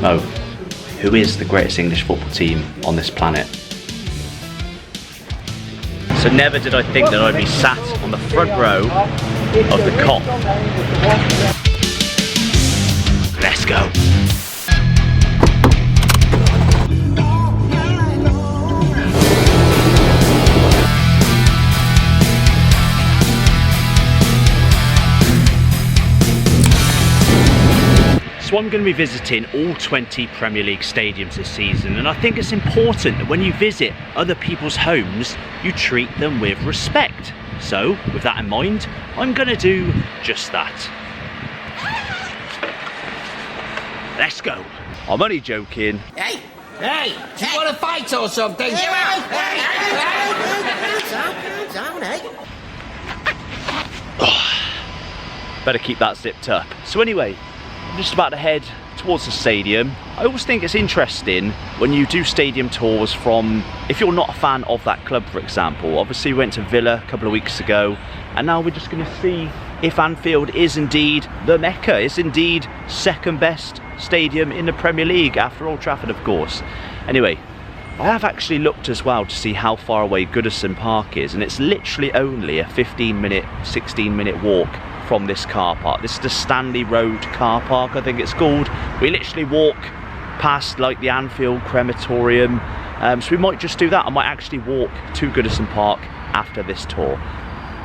Mo, who is the greatest English football team on this planet? So never did I think that I'd be sat on the front row of the Kop. Let's go. So I'm going to be visiting all 20 Premier League stadiums this season, and I think it's important that when you visit other people's homes, you treat them with respect. So, with that in mind, I'm going to do just that. Let's go. I'm only joking. Hey, do you want to fight or something? Calm down, eh? Better keep that zipped up. So anyway, I'm just about to head towards the stadium. I always think it's interesting when you do stadium tours from, if you're not a fan of that club, for example. Obviously we went to Villa a couple of weeks ago, and now we're just going to see if Anfield is indeed the Mecca, is indeed second best stadium in the Premier League after Old Trafford, of course. Anyway, I have actually looked as well to see how far away Goodison Park is, and it's literally only a 15-minute, 16-minute walk from this car park. This is the Stanley Road car park, I think it's called. We literally walk past like the Anfield crematorium, so we might just do that. I might actually walk to Goodison Park after this tour.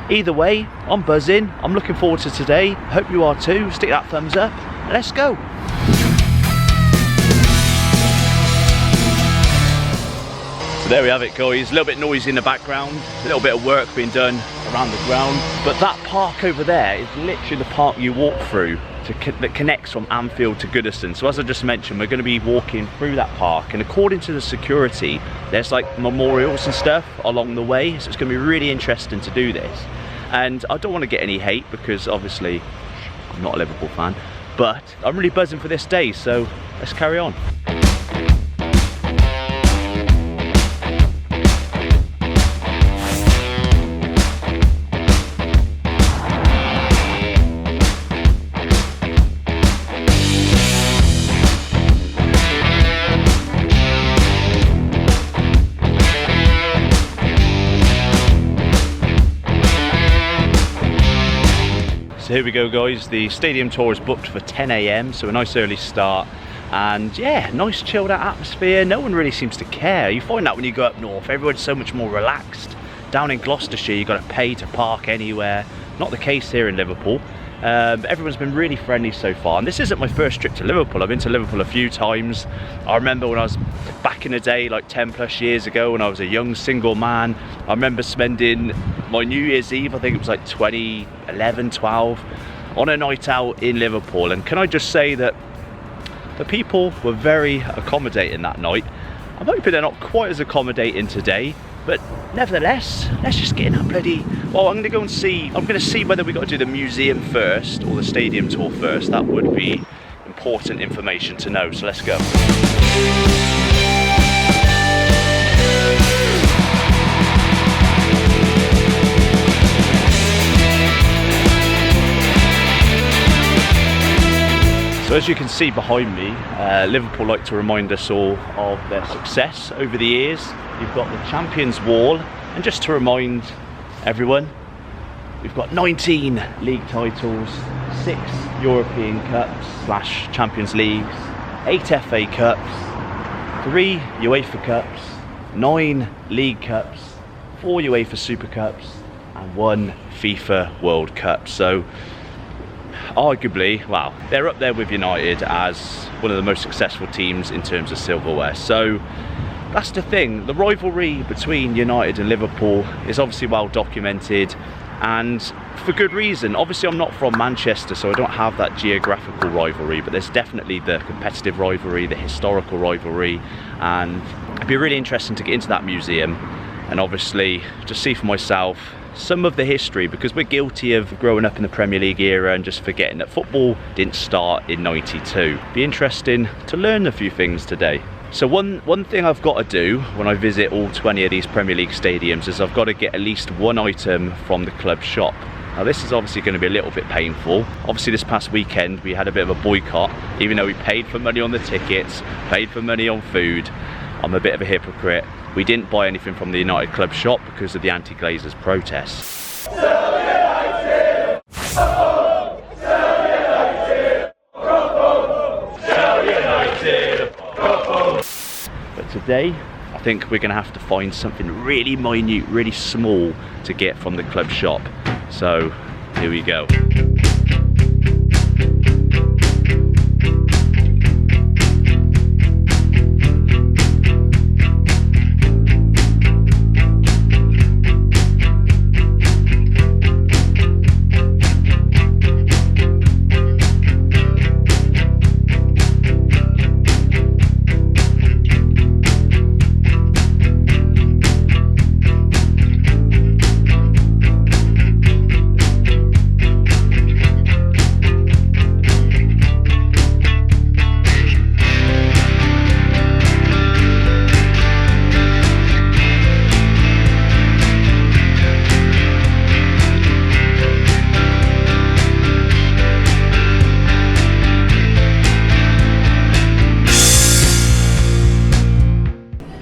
Either way, I'm buzzing. I'm looking forward to today. Hope you are too. Stick that thumbs up. Let's go. So there we have it, guys. A little bit noisy in the background, a little bit of work being done around the ground. But that park over there is literally the park you walk through that connects from Anfield to Goodison. So as I just mentioned, we're going to be walking through that park, and according to the security, there's like memorials and stuff along the way. So it's going to be really interesting to do this. And I don't want to get any hate because obviously I'm not a Liverpool fan, but I'm really buzzing for this day, so let's carry on. So here we go, guys. The stadium tour is booked for 10 AM, so a nice early start. And yeah, nice chilled out atmosphere. No one really seems to care. You find that when you go up north, everyone's so much more relaxed. Down in Gloucestershire, you've got to pay to park anywhere. Not the case here in Liverpool. Everyone's been really friendly so far, and this isn't my first trip to Liverpool. I've been to Liverpool a few times. I remember when I was back in the day, like 10 plus years ago, when I was a young single man. I remember spending my New Year's Eve, I think it was like 2011, 12, on a night out in Liverpool. And can I just say that the people were very accommodating that night. I'm hoping they're not quite as accommodating today, but nevertheless, let's just get in that bloody... Well, I'm going to see whether we've got to do the museum first or the stadium tour first. That would be important information to know, so let's go. So as you can see behind me, Liverpool like to remind us all of their success over the years. You've got the Champions Wall, and just to remind everyone, we've got 19 league titles, 6 European Cups / Champions Leagues, 8 FA Cups, 3 UEFA Cups, 9 League Cups, 4 UEFA Super Cups, and 1 FIFA World Cup. So arguably, wow, they're up there with United as one of the most successful teams in terms of silverware. So that's the thing, the rivalry between United and Liverpool is obviously well documented, and for good reason. Obviously I'm not from Manchester, so I don't have that geographical rivalry, but there's definitely the competitive rivalry, the historical rivalry, and it'd be really interesting to get into that museum and obviously just see for myself some of the history, because we're guilty of growing up in the Premier League era and just forgetting that football didn't start in '92. Be interesting to learn a few things today. So one thing I've got to do when I visit all 20 of these Premier League stadiums is I've got to get at least one item from the club shop. Now this is obviously going to be a little bit painful. Obviously this past weekend we had a bit of a boycott, even though we paid for money on the tickets, paid for money on food. I'm a bit of a hypocrite. We didn't buy anything from the United Club shop because of the anti-Glazers protests. But today, I think we're going to have to find something really minute, really small to get from the club shop. So, here we go.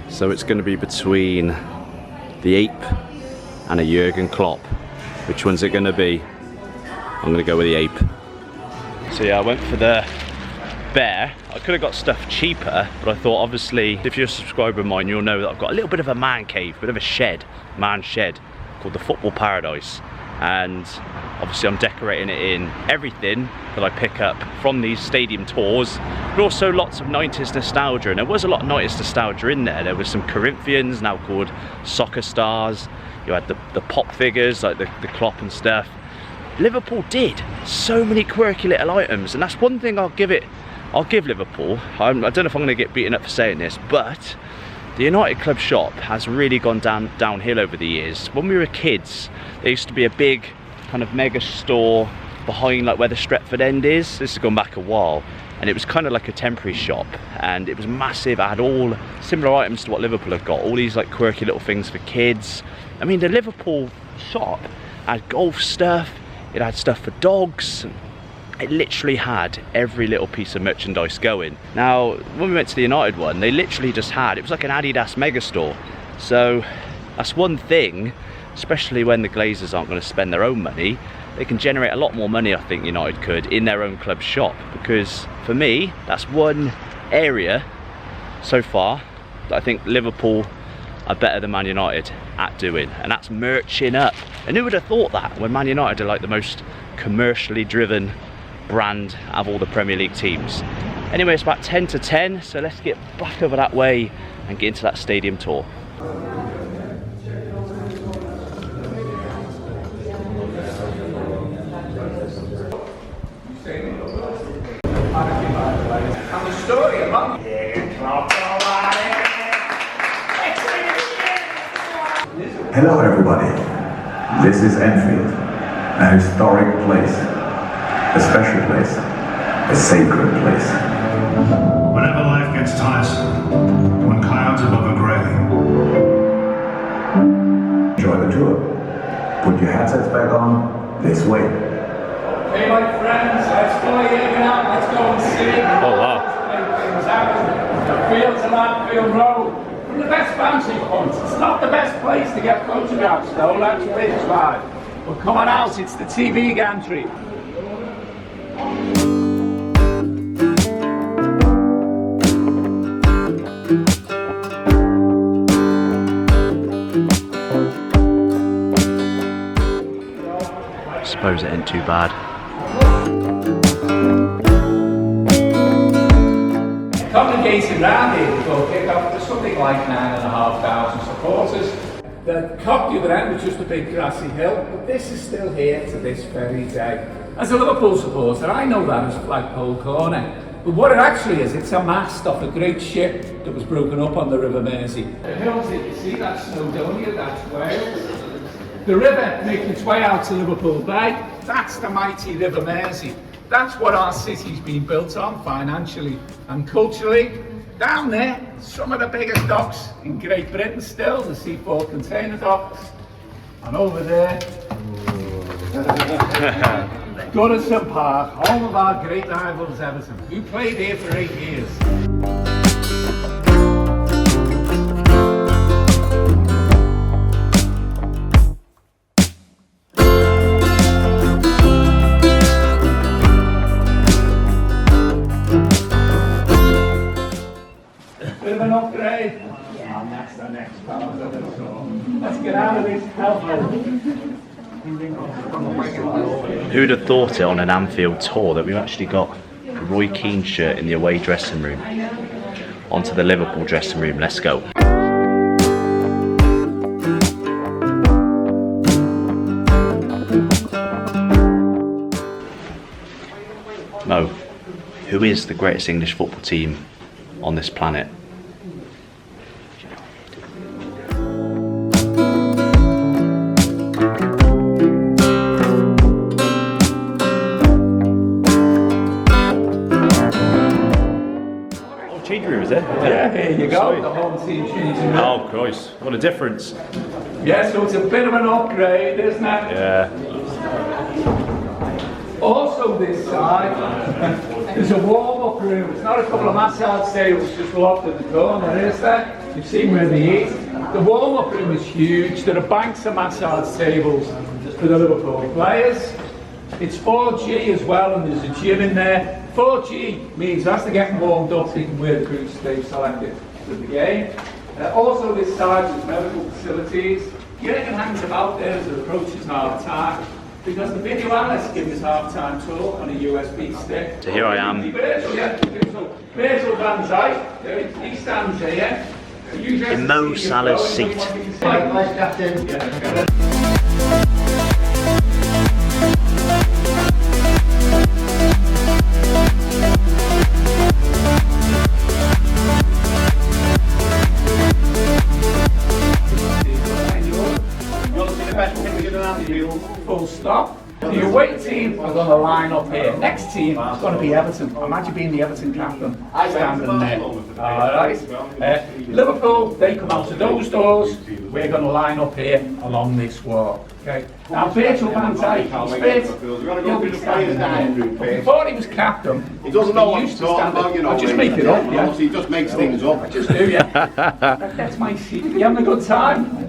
So it's going to be between the Ape and a Jurgen Klopp. Which one's it going to be? I'm going to go with the Ape. So yeah, I went for the Bear. I could have got stuff cheaper, but I thought obviously if you're a subscriber of mine, you'll know that I've got a little bit of a man cave, bit of a shed, man shed, called the Football Paradise. And obviously I'm decorating it in everything that I pick up from these stadium tours, but also lots of 90s nostalgia. And there was a lot of 90s nostalgia in there. There was some Corinthians, now called soccer stars. You had the pop figures like the Klopp and stuff. Liverpool did so many quirky little items, and that's one thing I'll give Liverpool. I don't know if I'm going to get beaten up for saying this, but the United Club shop has really gone downhill over the years. When we were kids, there used to be a big kind of mega store behind like where the Stretford end is. This has gone back a while, and it was kind of like a temporary shop, and it was massive. I had all similar items to what Liverpool have got, all these like quirky little things for kids. I mean, the Liverpool shop had golf stuff, it had stuff for dogs. It literally had every little piece of merchandise going. Now, when we went to the United one, they literally just had, it was like an Adidas megastore. So that's one thing, especially when the Glazers aren't going to spend their own money. They can generate a lot more money, I think United could, in their own club shop. Because for me, that's one area so far that I think Liverpool are better than Man United at doing, and that's merching up. And who would have thought that, when Man United are like the most commercially driven brand of all the Premier League teams. Anyway, it's about 10 to 10, so let's get back over that way and get into that stadium tour. Hello everybody, this is Anfield, a historic place, a special place, a sacred place. Whenever life gets tiresome, when clouds above are grey. Enjoy the tour. Put your headsets back on, this way. Hey my friends, let's go here now, let's go and see. Oh wow. The fields of Anfield Road. The best fancy points. It's not the best place to get photographs though, that's bitch right. But come on out, it's the TV gantry. I suppose it ain't too bad. Congregating round here before kick-off, there's something like 9,500 supporters. The Cop the other end was just a big grassy hill, but this is still here to this very day. As a Liverpool supporter, I know that as Flagpole Corner, but what it actually is, it's a mast off a great ship that was broken up on the River Mersey. The hills that you see, that's Snowdonia, that's Wales. The river making its way out to Liverpool Bay, that's the mighty River Mersey. That's what our city's been built on financially and culturally. Down there, some of the biggest docks in Great Britain still, the Seaport container docks. And over there, Goodison Park, home of our great rivals Everton, who played here for 8 years. Bit of an upgrade. And that's the next part of the tour. Let's get out of this hellhole. Who'd have thought it on an Anfield tour that we've actually got a Roy Keane shirt in the away dressing room? Onto the Liverpool dressing room, let's go. Mo, who is the greatest English football team on this planet? Changing room, is it? Yeah, here you go, the home team changing room. Oh Christ, what a difference. Yeah, so it's a bit of an upgrade, isn't it? Yeah. Also this side, there's a warm-up room. It's not a couple of massage tables just locked in the corner, is there? You've seen where they eat. The warm-up room is huge. There are banks of massage tables for the Liverpool players. It's 4G as well, and there's a gym in there. 4G means as they're getting warmed up, they can wear the boots they've selected for the game. Also this side is medical facilities. Jürgen hangs about there as it approaches half-time, because the video analyst gives his half-time talk on a USB stick. So here I am. Virgil van Dijk, he stands here. In Mo Salah's seat. Full stop. The away team are going to line up here. Next team is going to be Everton. Imagine being the Everton captain standing there. Alright. Liverpool, they come out of those doors. We're going to line up here along this wall. Okay. Now Virgil van Dijk, he's fit. He'll be standing there. But before he was captain, He doesn't know what used he's to talking stand. about, you know. I just make it up, yeah. He just makes things up. I just do, yeah. That's my seat. You having a good time?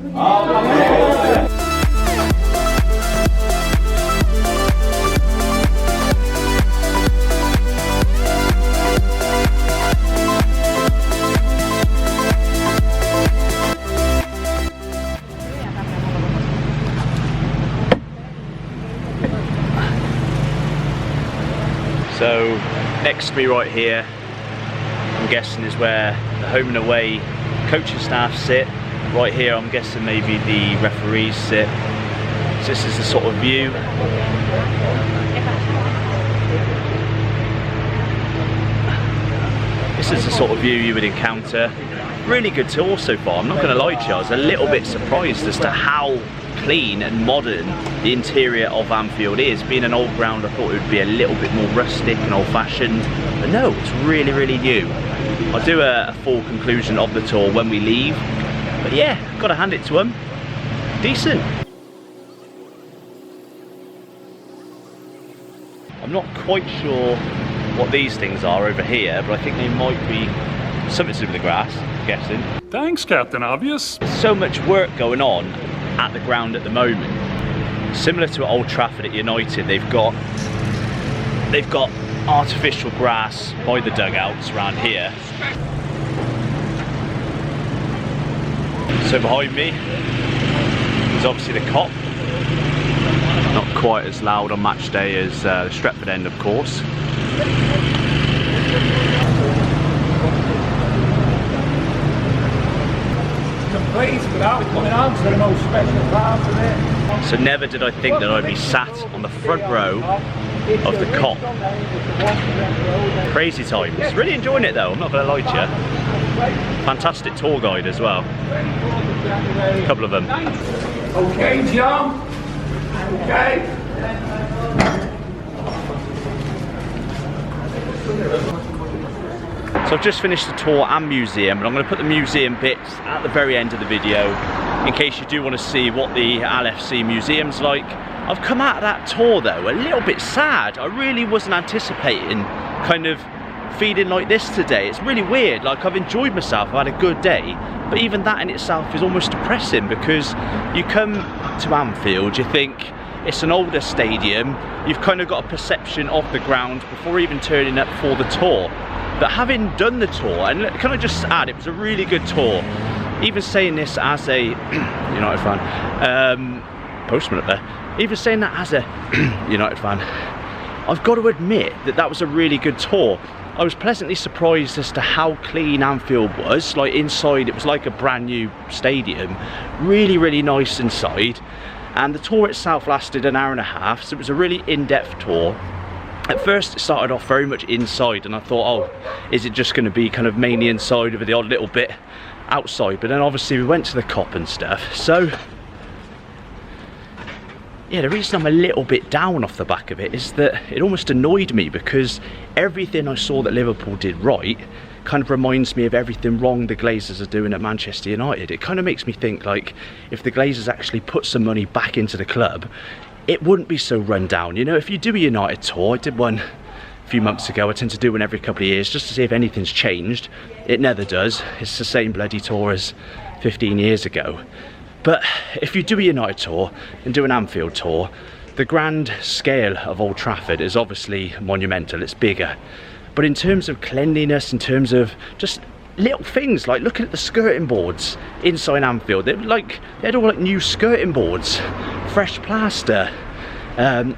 So next to me right here, I'm guessing is where the home and away coaching staff sit. Right here I'm guessing maybe the referees sit. So this is the sort of view. This is the sort of view you would encounter. Really good tour so far, I'm not going to lie to you, I was a little bit surprised as to how clean and modern the interior of Anfield is. Being an old ground, I thought it would be a little bit more rustic and old-fashioned, but no, it's really, really new. I'll do a full conclusion of the tour when we leave, but yeah, got to hand it to them. Decent. I'm not quite sure what these things are over here, but I think they might be something to do with the grass, I'm guessing. Thanks, Captain Obvious. So much work going on at the ground at the moment. Similar to at Old Trafford at United, they've got artificial grass by the dugouts around here. So behind me is obviously the Kop. Not quite as loud on match day as the Stretford end, of course. Complete without coming on to the most special part of it. So never did I think that I'd be sat on the front row of the Kop. Crazy times. Really enjoying it though, I'm not going to lie to you. Fantastic tour guide as well. A couple of them. Okay, John. Okay. So I've just finished the tour and museum, and I'm going to put the museum bits at the very end of the video in case you do want to see what the LFC museum's like. I've come out of that tour though a little bit sad. I really wasn't anticipating kind of feeling like this today. It's really weird. Like, I've enjoyed myself, I've had a good day, but even that in itself is almost depressing, because you come to Anfield, you think it's an older stadium, you've kind of got a perception of the ground before even turning up for the tour. But having done the tour, and can I just add, it was a really good tour. Even saying this as a United fan, postman up there, even saying that as a United fan, I've got to admit that that was a really good tour. I was pleasantly surprised as to how clean Anfield was. Like, inside it was like a brand new stadium, really nice inside. And the tour itself lasted an hour and a half, so it was a really in-depth tour. At first it started off very much inside, and I thought, oh, is it just going to be kind of mainly inside with the odd little bit outside? But then obviously we went to the Kop and stuff. So yeah, the reason I'm a little bit down off the back of it is that it almost annoyed me, because everything I saw that Liverpool did right kind of reminds me of everything wrong the Glazers are doing at Manchester United. It kind of makes me think, like, if the Glazers actually put some money back into the club, it wouldn't be so run down. You know, if you do a United tour, I did one a few months ago, I tend to do one every couple of years just to see if anything's changed. It never does. It's the same bloody tour as 15 years ago. But if you do a United tour and do an Anfield tour, the grand scale of Old Trafford is obviously monumental, it's bigger. But in terms of cleanliness, in terms of just little things, like looking at the skirting boards inside Anfield, they had all like new skirting boards, fresh plaster,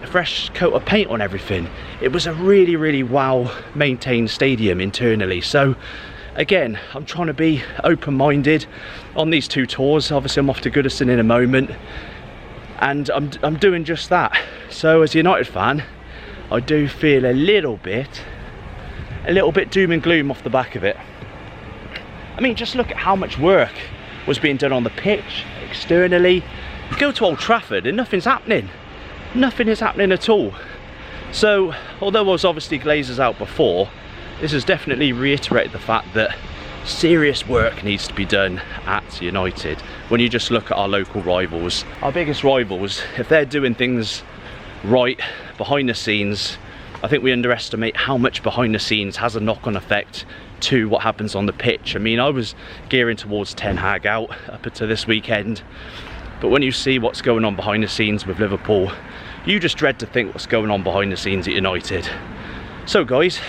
fresh coat of paint on everything. It was a really well maintained stadium internally. So again, I'm trying to be open-minded on these two tours. Obviously I'm off to Goodison in a moment, and I'm doing just that. So as a United fan, I do feel a little bit doom and gloom off the back of it. I mean, just look at how much work was being done on the pitch, externally. You go to Old Trafford and nothing's happening. Nothing is happening at all. So, although I was obviously Glazers out before, this has definitely reiterated the fact that serious work needs to be done at United. When you just look at our local rivals, our biggest rivals, if they're doing things right behind the scenes, I think we underestimate how much behind the scenes has a knock-on effect to what happens on the pitch. I mean, I was gearing towards Ten Hag out up until this weekend, but when you see what's going on behind the scenes with Liverpool, you just dread to think what's going on behind the scenes at United. So guys,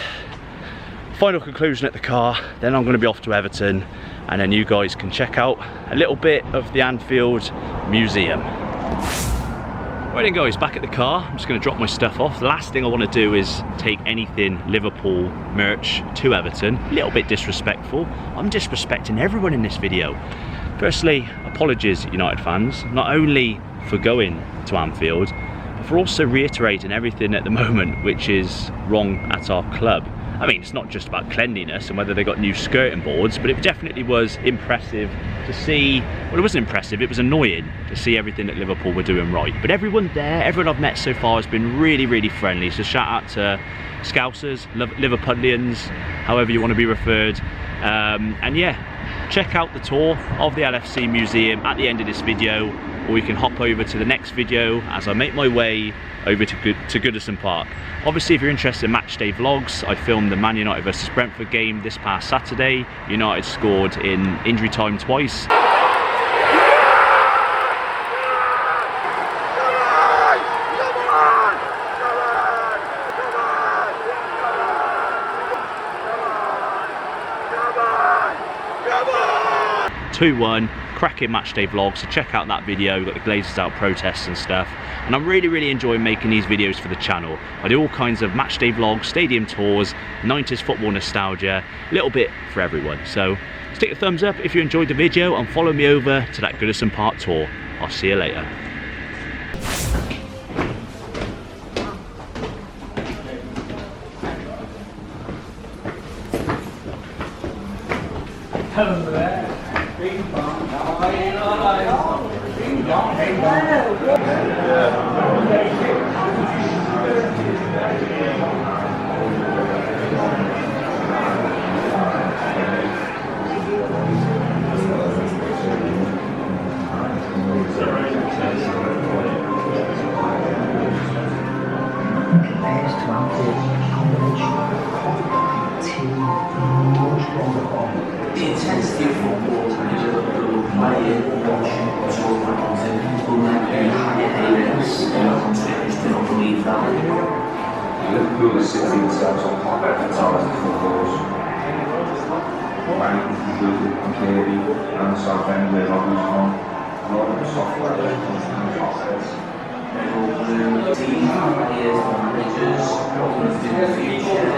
final conclusion at the car, then I'm going to be off to Everton, and then you guys can check out a little bit of the Anfield Museum. Right then guys, back at the car, I'm just going to drop my stuff off. The last thing I want to do is take anything Liverpool merch to Everton. A little bit disrespectful. I'm disrespecting everyone in this video. Firstly, apologies United fans, not only for going to Anfield, but for also reiterating everything at the moment which is wrong at our club. I mean, it's not just about cleanliness and whether they got new skirting boards, but it definitely was impressive to see. Well, it wasn't impressive, it was annoying to see everything that Liverpool were doing right. But everyone there, everyone I've met so far has been really friendly. So shout out to Scousers, Liverpudlians, however you want to be referred. And yeah, check out the tour of the LFC Museum at the end of this video, or you can hop over to the next video as I make my way over to Goodison Park. Obviously, if you're interested in matchday vlogs, I filmed the Man United versus Brentford game this past Saturday. United scored in injury time twice. Come on, 2-1, cracking matchday vlog, so check out that video. We've got the Glazers out protests and stuff, and I'm really enjoying making these videos for the channel. I do all kinds of matchday vlogs, stadium tours, 90s football nostalgia, a little bit for everyone. So stick a thumbs up if you enjoyed the video and follow me over to that Goodison Park tour. I'll see you later. Hello there. Bing bong. Bing bong. Bing bong. The intensity of football is Liverpool playing, watching, talking about it. People like highlights, it's been unbelievable. Liverpool is sitting themselves on top at times of footballs. Bank completely on Kirby and Southend where Robbie's on. A lot of the software that comes from the office. Team players, managers, what we're going to do in the future.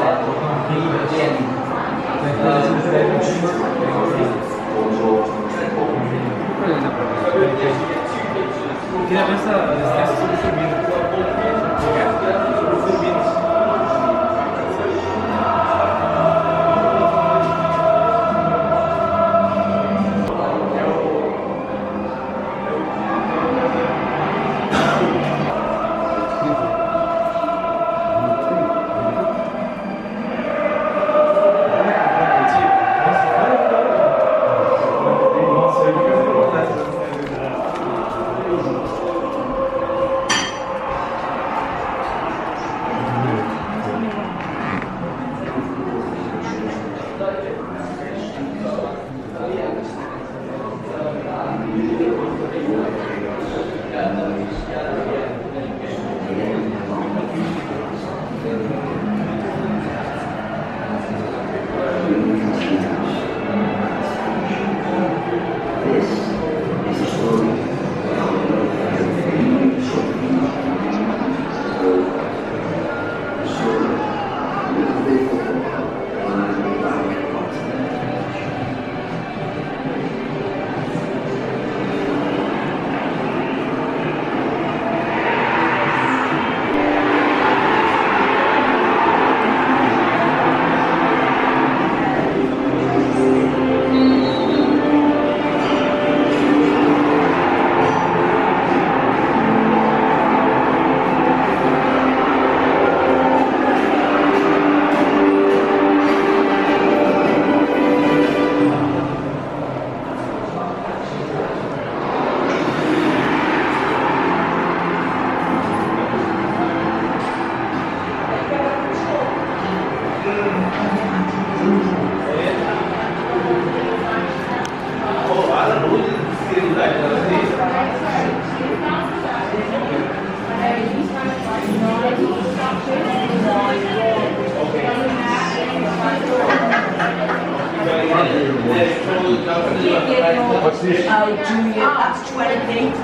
What's this? Oh, Julia, that's 20.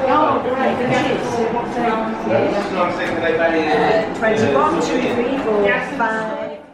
Oh, right, the kids. What day? 21, 2, 3, 4, 5.